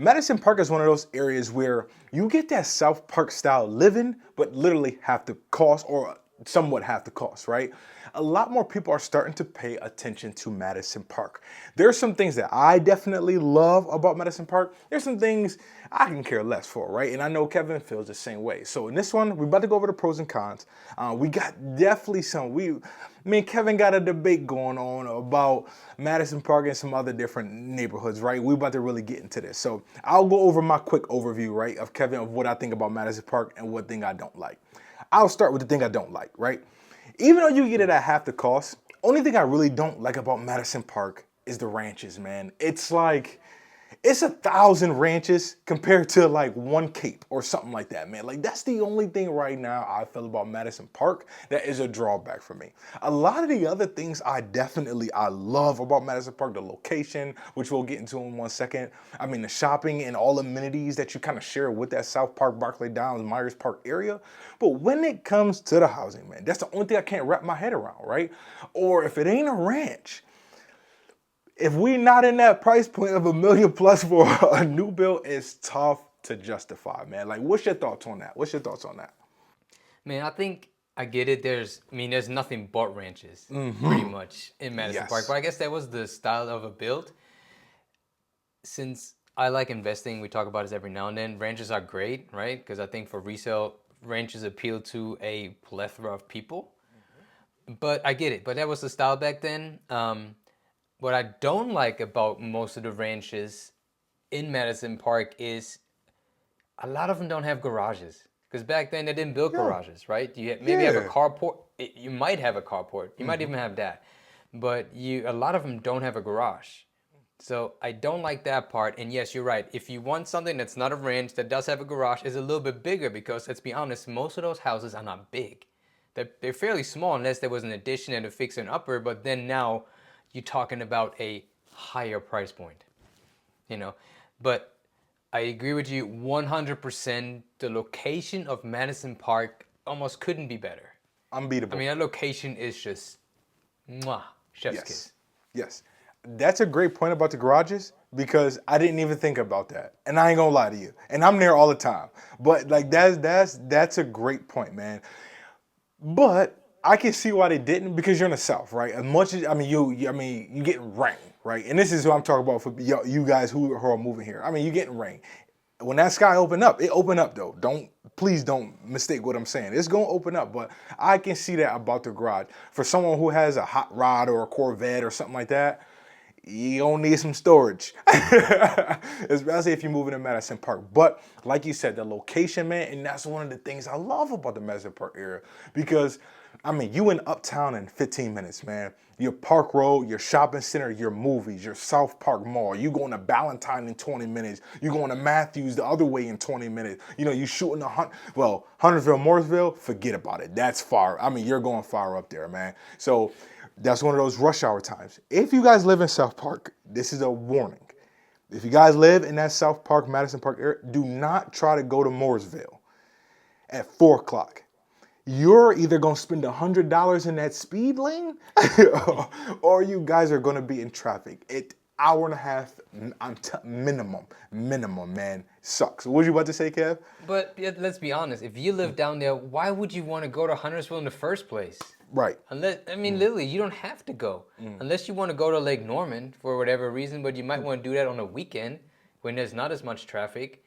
Madison Park is one of those areas where you get that South Park style living, but literally half the cost or somewhat half the cost, right? A lot more people are starting to pay attention to Madison Park. There's some things that I definitely love about Madison Park. There's some things I can care less for, right? And I know Kevin feels the same way. So in this one, we're about to go over the pros and cons. We got definitely me and Kevin got a debate going on about Madison Park and some other different neighborhoods, right? We're about to really get into this. So I'll go over my quick overview, right, of Kevin, of what I think about Madison Park and what thing I don't like. I'll start with the thing I don't like, right? Even though you get it at half the cost, only thing I really don't like about Madison Park is the ranches, man. It's like, it's 1,000 ranches compared to like one Cape or something like that, man. Like that's the only thing right now I feel about Madison Park that is a drawback for me. A lot of the other things I love about Madison Park, the location, which we'll get into in 1 second. I mean, the shopping and all amenities that you kind of share with that South Park, Barclay Downs, Myers Park area. But when it comes to the housing, man, that's the only thing I can't wrap my head around, right? Or if it ain't a ranch, if we not in that price point of $1 million plus for a new build, it's tough to justify, man. Like, what's your thoughts on that? What's your thoughts on that? Man, I think I get it. There's nothing but ranches pretty much in Madison Park. But I guess that was the style of a build. Since I like investing, we talk about this every now and then. Ranches are great, right? Because I think for resale, ranches appeal to a plethora of people. But I get it. But that was the style back then. What I don't like about most of the ranches in Madison Park is a lot of them don't have garages. Because back then they didn't build garages, right? You maybe have a carport. You might have a carport. You might even have that. But a lot of them don't have a garage. So I don't like that part. And yes, you're right. If you want something that's not a ranch, that does have a garage, is a little bit bigger because, let's be honest, most of those houses are not big. They're fairly small unless there was an addition and a fixer and upper. But then now you're talking about a higher price point, But I agree with you 100%. The location of Madison Park almost couldn't be better. Unbeatable. I mean, that location is just, chef's kiss. Yes. That's a great point about the garages because I didn't even think about that. And I ain't gonna lie to you. And I'm there all the time. But like that's a great point, man. But I can see why they didn't because you're in the South, right? As much as you getting rain, right? And this is what I'm talking about for you guys who are moving here. I mean, you getting rain. When that sky open up, it open up though. Please don't mistake what I'm saying. It's gonna open up, but I can see that about the garage. For someone who has a hot rod or a Corvette or something like that, you don't need some storage, especially if you're moving to Madison Park. But like you said, the location, man, and that's one of the things I love about the Madison Park area because you in Uptown in 15 minutes, man. Your Park Road, your shopping center, your movies, your SouthPark Mall. You going to Ballantyne in 20 minutes. You going to Matthews the other way in 20 minutes. You shooting Huntersville, Mooresville, forget about it. That's far. You're going far up there, man. So that's one of those rush hour times. If you guys live in South Park, this is a warning. If you guys live in that South Park, Madison Park area, do not try to go to Mooresville at 4 o'clock. You're either going to spend $100 in that speed lane or you guys are going to be in traffic. Hour and a half minimum, man. Sucks. What were you about to say, Kev? But let's be honest. If you live down there, why would you want to go to Huntersville in the first place? Right. Literally, you don't have to go. Unless you want to go to Lake Norman for whatever reason, but you might want to do that on a weekend when there's not as much traffic.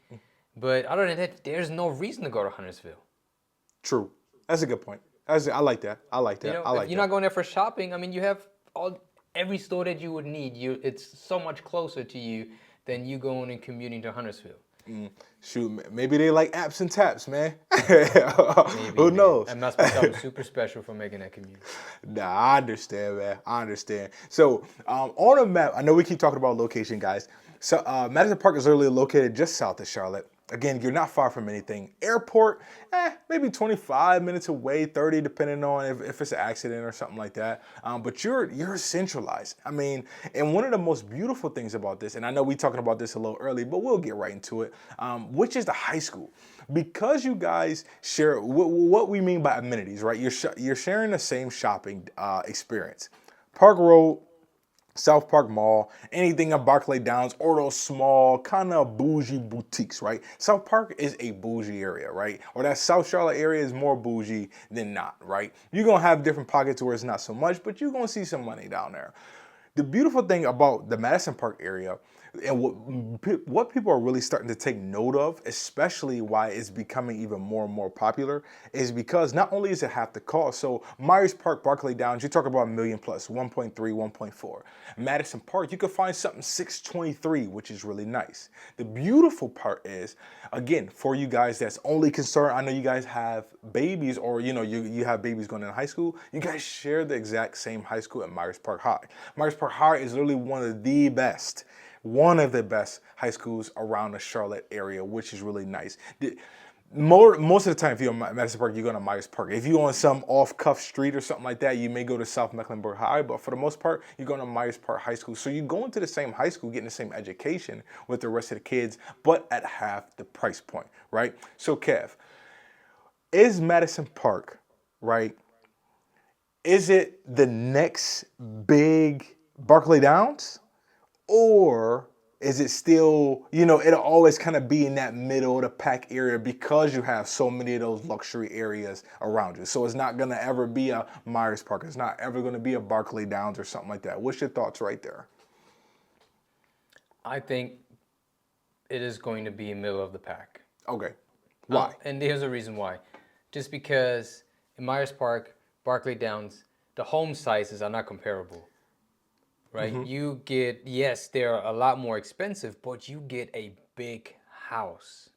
But other than that, there's no reason to go to Huntersville. True. That's a good point. I like that. If you're not going there for shopping, you have every store that you would need. It's so much closer to you than you going and commuting to Huntersville. Shoot, maybe they like apps and taps, man. Maybe, Who knows? That must be something super special for making that commute. Nah, I understand, man. I understand. So on a map, I know we keep talking about location, guys. So Madison Park is literally located just south of Charlotte. Again, you're not far from anything. Airport, maybe 25 minutes away, 30, depending on if it's an accident or something like that. But you're centralized. And one of the most beautiful things about this, and I know we're talking about this a little early, but we'll get right into it, which is the high school. Because you guys share what we mean by amenities, right? You're sharing the same shopping experience. Park Road, SouthPark Mall, anything in Barclay Downs, or those small kind of bougie boutiques, right? South Park is a bougie area, right? Or that South Charlotte area is more bougie than not, right? You're gonna have different pockets where it's not so much, but you're gonna see some money down there. The beautiful thing about the Madison Park area and what people are really starting to take note of, especially why it's becoming even more and more popular, is because not only is it half the cost. So Myers Park, Barclay Downs, you talk about a million plus, 1.3, 1.4. Madison Park, you could find something 623, which is really nice. The beautiful part is, again, for you guys that's only concerned, I know you guys have babies, or you have babies going into high school, you guys share the exact same high school at Myers Park High. Myers Park High is literally one of the best high schools around the Charlotte area, which is really nice. Most of the time, if you're in Madison Park, you're going to Myers Park. If you're on some off-cuff street or something like that, you may go to South Mecklenburg High, but for the most part, you're going to Myers Park High School. So you're going to the same high school, getting the same education with the rest of the kids, but at half the price point, right? So Kev, is Madison Park, right, is it the next big Barclay Downs? Or is it still, it'll always kind of be in that middle of the pack area because you have so many of those luxury areas around you. So it's not going to ever be a Myers Park. It's not ever going to be a Barclay Downs or something like that. What's your thoughts right there? I think it is going to be in middle of the pack. Okay. Why? And here's a reason why. Just because in Myers Park, Barclay Downs, the home sizes are not comparable. Right? Mm-hmm. You get, yes, they're a lot more expensive, but you get a big house.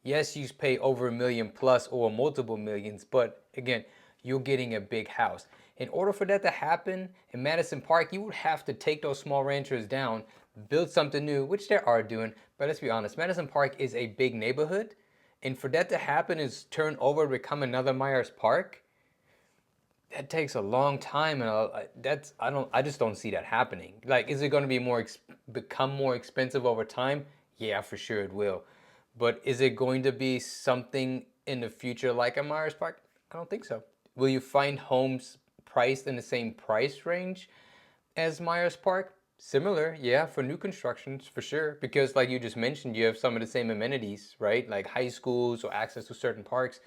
Yes, you pay over $1 million plus or multiple millions, but again, you're getting a big house. In order for that to happen in Madison Park, you would have to take those small ranchers down, build something new, which they are doing. But let's be honest, Madison Park is a big neighborhood. And for that to happen is turn over, become another Myers Park. That takes a long time, and I just don't see that happening. Like, is it going to be become more expensive over time? Yeah, for sure it will. But is it going to be something in the future like a Myers Park? I don't think so. Will you find homes priced in the same price range as Myers Park? Similar, yeah, for new constructions, for sure. Because like you just mentioned, you have some of the same amenities, right? Like high schools or access to certain parks.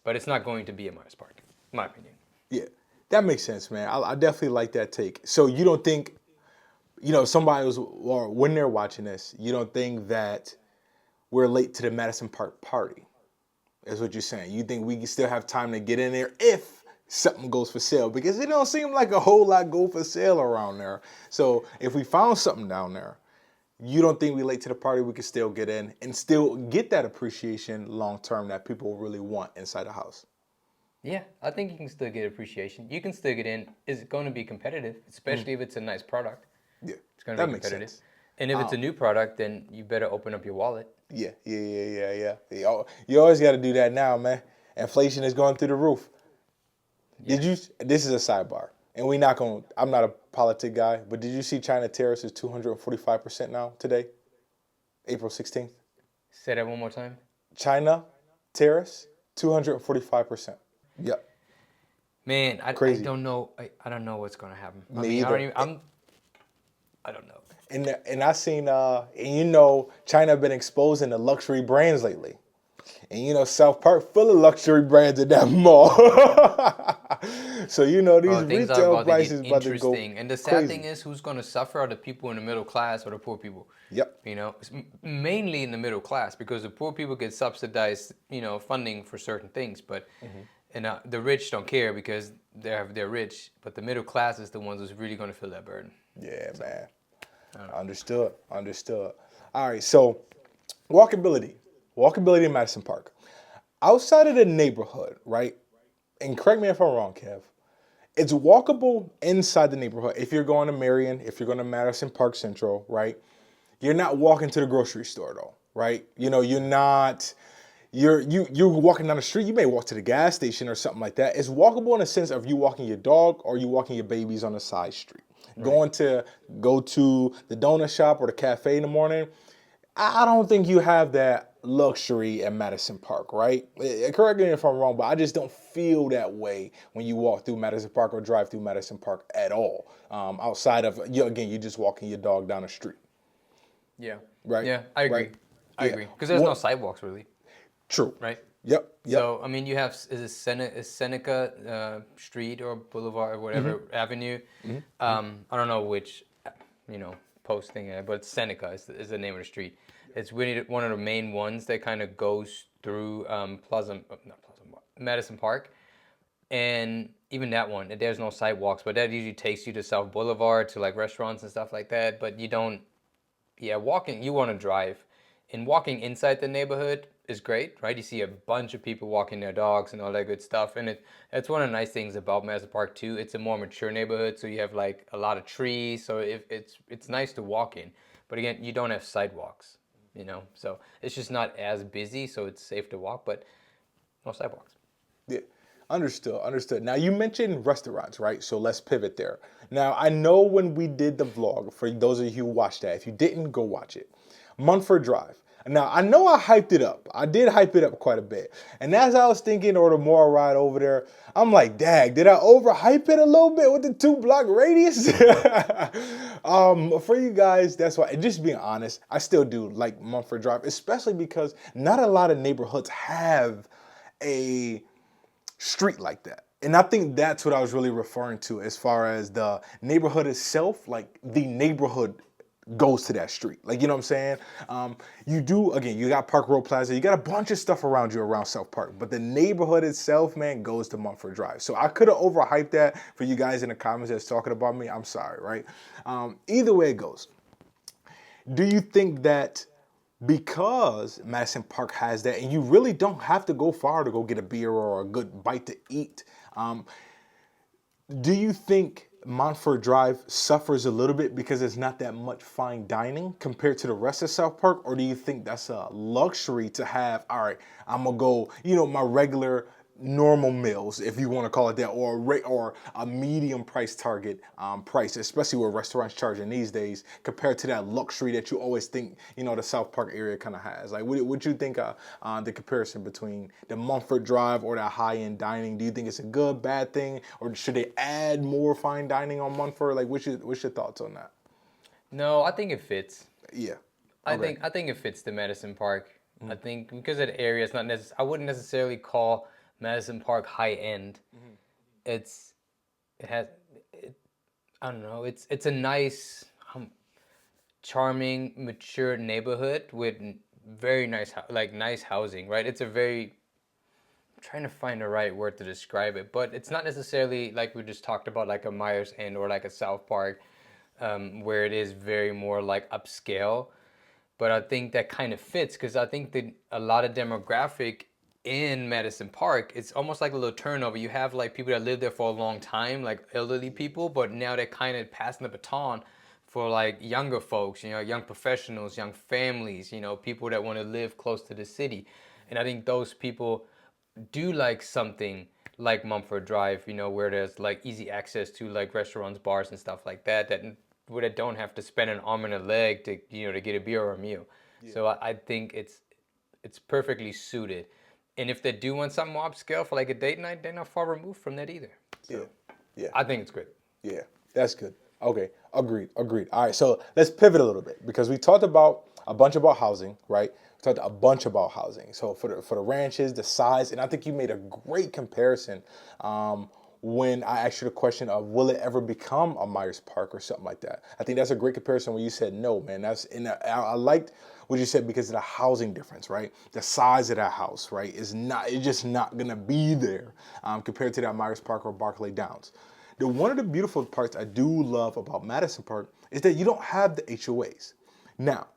But it's not going to be a Myers Park, in my opinion. Yeah, that makes sense, man. I definitely like that take. So you don't think, somebody was, or when they're watching this, you don't think that we're late to the Madison Park party, is what you're saying. You think we can still have time to get in there if something goes for sale? Because it don't seem like a whole lot go for sale around there. So if we found something down there, you don't think we late to the party, we can still get in and still get that appreciation long term that people really want inside the house? Yeah, I think you can still get appreciation. You can still get in. It's going to be competitive, especially if it's a nice product. Yeah, it's going to be competitive. Sense. And if it's a new product, then you better open up your wallet. Yeah. You always got to do that now, man. Inflation is going through the roof. Yeah. This is a sidebar, and I'm not a politic guy, but did you see China tariffs is 245% now today, April 16th? Say that one more time. China tariffs, 245%. Yep. Man, I don't know. I don't know what's gonna happen. Me either. I don't know. And I seen China have been exposing the luxury brands lately, and South Park full of luxury brands in that mall. So these retail prices about to go And the sad thing is, who's gonna suffer are the people in the middle class or the poor people. Yep. It's mainly in the middle class because the poor people get subsidized, funding for certain things, but. Mm-hmm. And the rich don't care because they're rich, but the middle class is the ones who's really going to feel that burden. Yeah, man. Understood. All right, so walkability in Madison Park. Outside of the neighborhood, right? And correct me if I'm wrong, Kev. It's walkable inside the neighborhood. If you're going to Marion, if you're going to Madison Park Central, right? You're not walking to the grocery store though, right? You're not. You're walking down the street. You may walk to the gas station or something like that. It's walkable in the sense of you walking your dog or you walking your babies on a side street. Right. Go to the donut shop or the cafe in the morning. I don't think you have that luxury at Madison Park, right? Correct me if I'm wrong, but I just don't feel that way when you walk through Madison Park or drive through Madison Park at all. Outside of, again, you're just walking your dog down the street. Yeah. Right? Yeah, I agree. Right? I Yeah. agree. Because there's no sidewalks really, True. right? Yep. So I mean, you have is it Seneca Street or Boulevard or whatever Avenue. I don't know which, posting it, but Seneca is the name of the street. It's really one of the main ones that kind of goes through Madison Park, and even that one, there's no sidewalks, but that usually takes you to South Boulevard to like restaurants and stuff like that. But you don't, walking, you want to drive, and walking inside the neighborhood is great, right? You see a bunch of people walking their dogs and all that good stuff, and it's one of the nice things about Madison Park too. It's a more mature neighborhood, so you have like a lot of trees, so it's nice to walk in. But again, you don't have sidewalks, so it's just not as busy, so it's safe to walk, but no sidewalks. Yeah. Understood. Now you mentioned restaurants, right? So let's pivot there. Now I know when we did the vlog, for those of you who watched that, if you didn't, go watch it. Munford Drive. Now I know I hyped it up. I did hype it up quite a bit. And as I was thinking, or the more I ride over there, I'm like, dag, did I overhype it a little bit with the 2-block radius? For you guys, that's why, and just being honest, I still do like Munford Drive, especially because not a lot of neighborhoods have a street like that. And I think that's what I was really referring to as far as the neighborhood itself, like the neighborhood goes to that street. Like, you know what I'm saying? You do, again, you got Park Road Plaza, you got a bunch of stuff around you around South Park, but the neighborhood itself, man, goes to Munford Drive. So I could have overhyped that for you guys in the comments that's talking about me. I'm sorry, right? Either way it goes. Do you think that because Madison Park has that, and you really don't have to go far to go get a beer or a good bite to eat, do you think Montfort Drive suffers a little bit because there's not that much fine dining compared to the rest of South Park? Or do you think that's a luxury to have, all right, I'm going to go, my regular normal meals, if you want to call it that, or a medium price target price, especially what restaurants charging these days, compared to that luxury that you always think the South Park area kind of has? Like, what you think the comparison between the Munford Drive or that high-end dining? Do you think it's a good, bad thing, or should they add more fine dining on Munford? Like, what's your thoughts on that? No, I think it fits. Yeah, okay. I think it fits the Madison Park. I think because of the area, it's not I wouldn't necessarily call Madison Park high end. I don't know. It's a nice, charming, mature neighborhood with very nice, nice housing, right? It's a very, I'm trying to find the right word to describe it, but it's not necessarily like we just talked about, like a Myers End or like a South Park, where it is very more like upscale. But I think that kind of fits because I think that a lot of demographic in Madison Park, it's almost like a little turnover. You have like people that live there for a long time, like elderly people, but now they're kind of passing the baton for like younger folks, young professionals, young families, people that want to live close to the city. And I think those people do like something like Mumford Drive, where there's like easy access to like restaurants, bars and stuff like that, where they don't have to spend an arm and a leg to, to get a beer or a meal. Yeah. So I think it's perfectly suited. And if they do want something more upscale for like a date night, they're not far removed from that either. So yeah. I think it's good. Yeah, that's good. Okay, agreed. All right, so let's pivot a little bit because we talked about a bunch about housing, right? We talked a bunch about housing. So for the ranches, the size, and I think you made a great comparison when I asked you the question of will it ever become a Myers Park or something like that. I think that's a great comparison when you said no, man. I liked what you said because of the housing difference, right? The size of that house, right, it's just not gonna be there compared to that Myers Park or Barclay Downs. One of the beautiful parts I do love about Madison Park is that you don't have the HOAs. Now,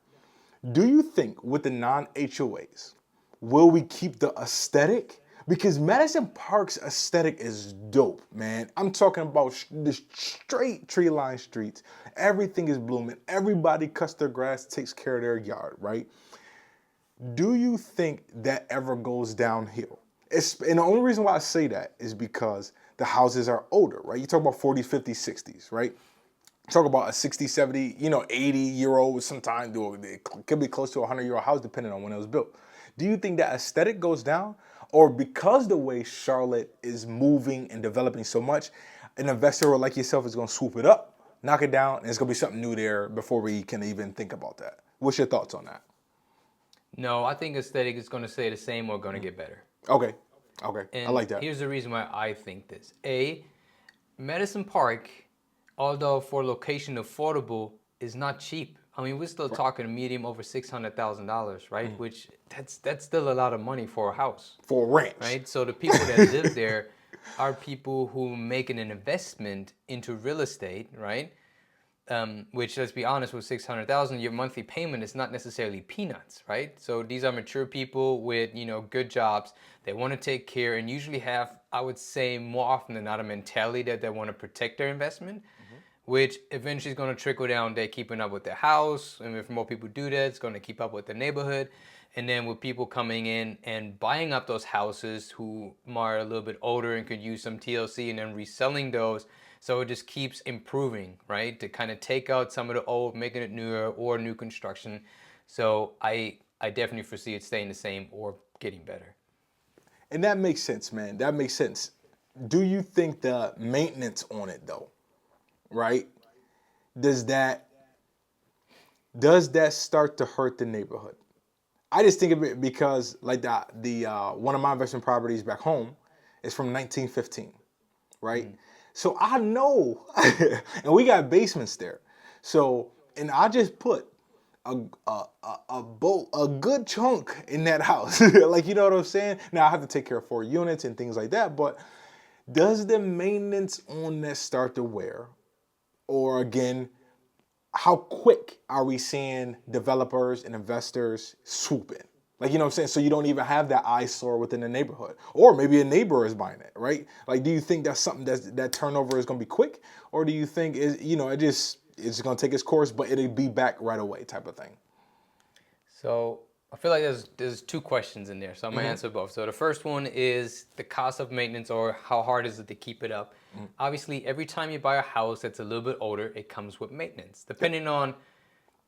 do you think with the non-HOAs, will we keep the aesthetic? Because Madison Park's aesthetic is dope, man. I'm talking about the straight tree-lined streets. Everything is blooming. Everybody cuts their grass, takes care of their yard, right? Do you think that ever goes downhill? And the only reason why I say that is because the houses are older, right? You talk about 40s, 50s, 60s, right? talk about a 60, 70, 80-year-old sometimes, it could be close to a 100-year-old house depending on when it was built. Do you think that aesthetic goes down? Or because the way Charlotte is moving and developing so much, an investor like yourself is going to swoop it up, knock it down, and it's going to be something new there before we can even think about that? What's your thoughts on that? No, I think aesthetic is going to stay the same or going to get better. Okay. And I like that. here's the reason why I think this. Madison Park, although for location affordable, is not cheap. I mean, we're still talking a medium over $600,000, right? Which that's still a lot of money for a house. For a ranch. Right? So the people that live there are people who make an investment into real estate, right? Which, let's be honest, with $600,000, your monthly payment is not necessarily peanuts, right? So these are mature people with, good jobs. They want to take care and usually have, I would say, more often than not, a mentality that they want to protect their investment, which eventually is going to trickle down. They're keeping up with their house, and if more people do that, it's going to keep up with the neighborhood. And then with people coming in and buying up those houses who are a little bit older and could use some TLC and then reselling those. So it just keeps improving, right? To kind of take out some of the old, making it newer or new construction. So I definitely foresee it staying the same or getting better. And that makes sense, man. That makes sense. Do you think the maintenance on it, though, right? Does that start to hurt the neighborhood? I just think of it because, like, the one of my investment properties back home is from 1915, right? So I know, and we got basements there. So, and I just put a good chunk in that house. Like, you know what I'm saying? Now I have to take care of 4 units and things like that, but does the maintenance on that start to wear? Or again, how quick are we seeing developers and investors swoop in? Like, you know what I'm saying? So you don't even have that eyesore within the neighborhood. Or maybe a neighbor is buying it, right? Like, do you think that's something that turnover is going to be quick? Or do you think, it's going to take its course, but it'll be back right away type of thing? So I feel like there's 2 questions in there, so I'm going to answer both. So the first one is the cost of maintenance, or how hard is it to keep it up? Obviously, every time you buy a house that's a little bit older, it comes with maintenance, depending on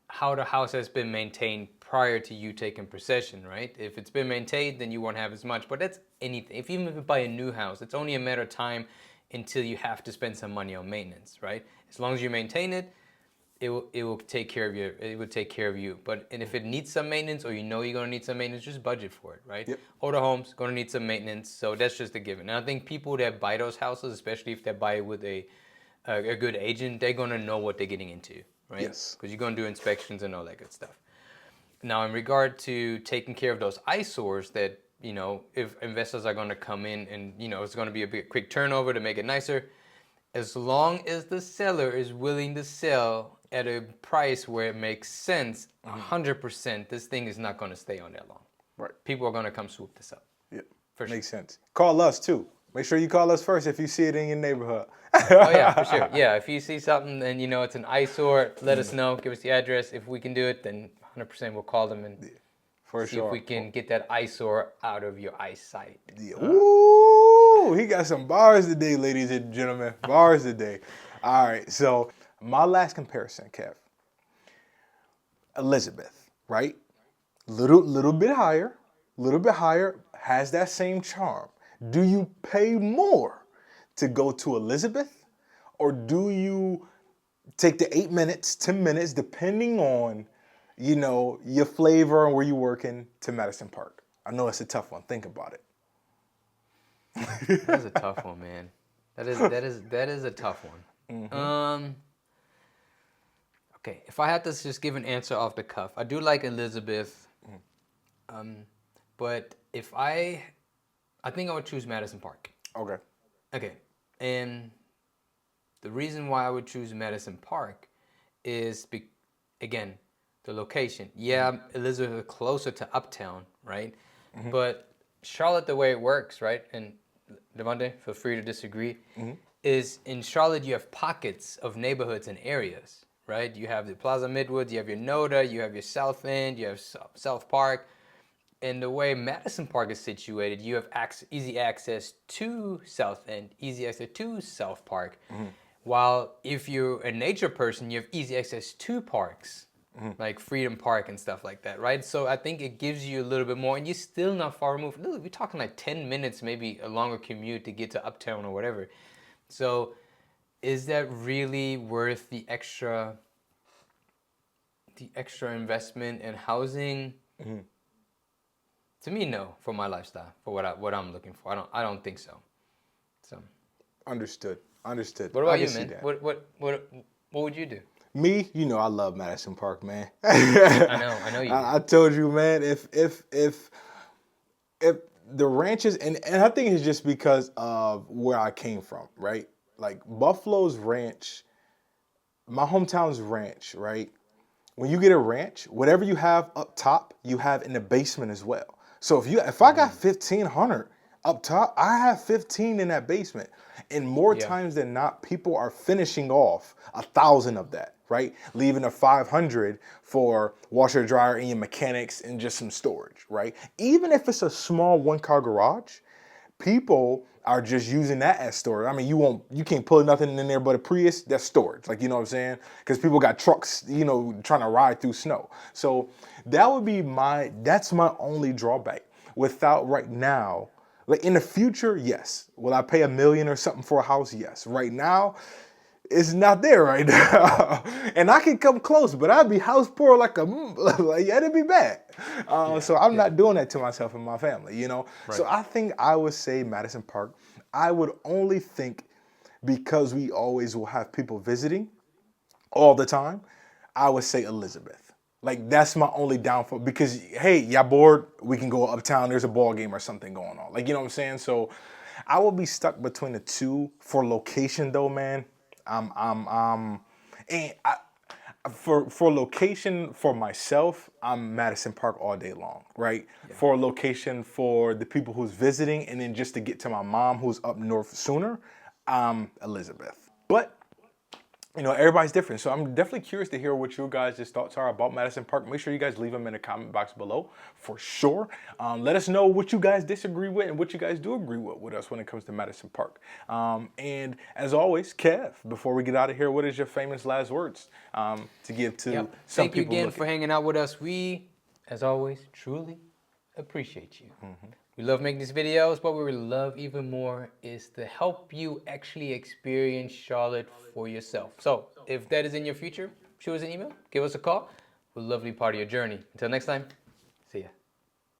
how the house has been maintained prior to you taking possession, right? If it's been maintained, then you won't have as much, but that's anything. Even if you buy a new house, it's only a matter of time until you have to spend some money on maintenance, right? As long as you maintain it, it will take care of you. It will take care of you. And if it needs some maintenance, or you're gonna need some maintenance, just budget for it, right? Yep. Older homes gonna need some maintenance, so that's just a given. And I think people that buy those houses, especially if they buy it with a good agent, they're gonna know what they're getting into, right? Yes. Because you're gonna do inspections and all that good stuff. Now, in regard to taking care of those eyesores that, if investors are gonna come in and, it's gonna be a big quick turnover to make it nicer, as long as the seller is willing to sell at a price where it makes sense, 100%, this thing is not going to stay on that long. Right. People are going to come swoop this up. Yeah. For sure. Makes sense. Call us too. Make sure you call us first if you see it in your neighborhood. Oh yeah, for sure. Yeah, if you see something and it's an eyesore, let us know. Give us the address. If we can do it, then 100% we'll call them and see if we can get that eyesore out of your eyesight. Yeah. Ooh, he got some bars today, ladies and gentlemen. Bars today. All right, so my last comparison, Kev. Elizabeth, right? Little bit higher, has that same charm. Do you pay more to go to Elizabeth, or do you take the 8 minutes, 10 minutes, depending on, your flavor and where you're working, to Madison Park? I know it's a tough one. Think about it. That's a tough one, man. That is a tough one. Okay, if I had to just give an answer off the cuff, I do like Elizabeth, but if I think I would choose Madison Park. Okay, and the reason why I would choose Madison Park is, again, the location. Yeah, Elizabeth is closer to Uptown, right? But Charlotte, the way it works, right, and Devontae, feel free to disagree, is in Charlotte you have pockets of neighborhoods and areas, right? You have the Plaza Midwoods, you have your Noda, you have your South End, you have SouthPark. And the way Madison Park is situated, you have easy access to South End, easy access to SouthPark, While if you're a nature person, you have easy access to parks, like Freedom Park and stuff like that, right? So I think it gives you a little bit more, and you're still not far removed. Look, we're talking like 10 minutes, maybe a longer commute to get to Uptown or whatever. So is that really worth the extra investment in housing? To me, no. For my lifestyle, for what I'm looking for, I don't think so. So Understood. what about you, man? What would you do? Me, you know, I love Madison Park, man. I know you do. I told you, man. If the ranches, and I think it's just because of where I came from, right? Like Buffalo's ranch, my hometown's ranch, right? When you get a ranch, whatever you have up top, you have in the basement as well. So if I got 1,500 up top, I have 15 in that basement. And more Yeah. times than not, people are finishing off 1,000 of that, right? Leaving a 500 for washer, dryer, and your mechanics and just some storage, right? Even if it's a small one-car garage, people are just using that as storage. I mean, you can't pull nothing in there but a Prius. That's storage, like, you know what I'm saying? Because people got trucks, you know, trying to ride through snow. So that would be that's my only drawback. Without right now, like in the future, yes. Will I pay $1 million or something for a house? Yes. Right now, it's not there right now. And I can come close, but I'd be house poor like it'd be bad. So I'm not doing that to myself and my family, you know? Right. So I think I would say Madison Park. I would only think because we always will have people visiting all the time, I would say Elizabeth. Like that's my only downfall because hey, y'all bored? We can go uptown. There's a ball game or something going on. Like you know what I'm saying? So I will be stuck between the two for location though, man. And for location for myself, I'm Madison Park all day long, right? Yeah. For location for the people who's visiting, and then just to get to my mom who's up north sooner, Elizabeth. But you know, everybody's different. So I'm definitely curious to hear what you guys' thoughts are about Madison Park. Make sure you guys leave them in the comment box below for sure. Let us know what you guys disagree with and what you guys do agree with us when it comes to Madison Park. And as always, Kev, before we get out of here, what is your famous last words to give to some Thank you people again for hanging out with us. We, as always, truly appreciate you. We love making these videos, but what we love even more is to help you actually experience Charlotte for yourself. So if that is in your future, shoot us an email, give us a call. We'd love to be part of your journey. Until next time.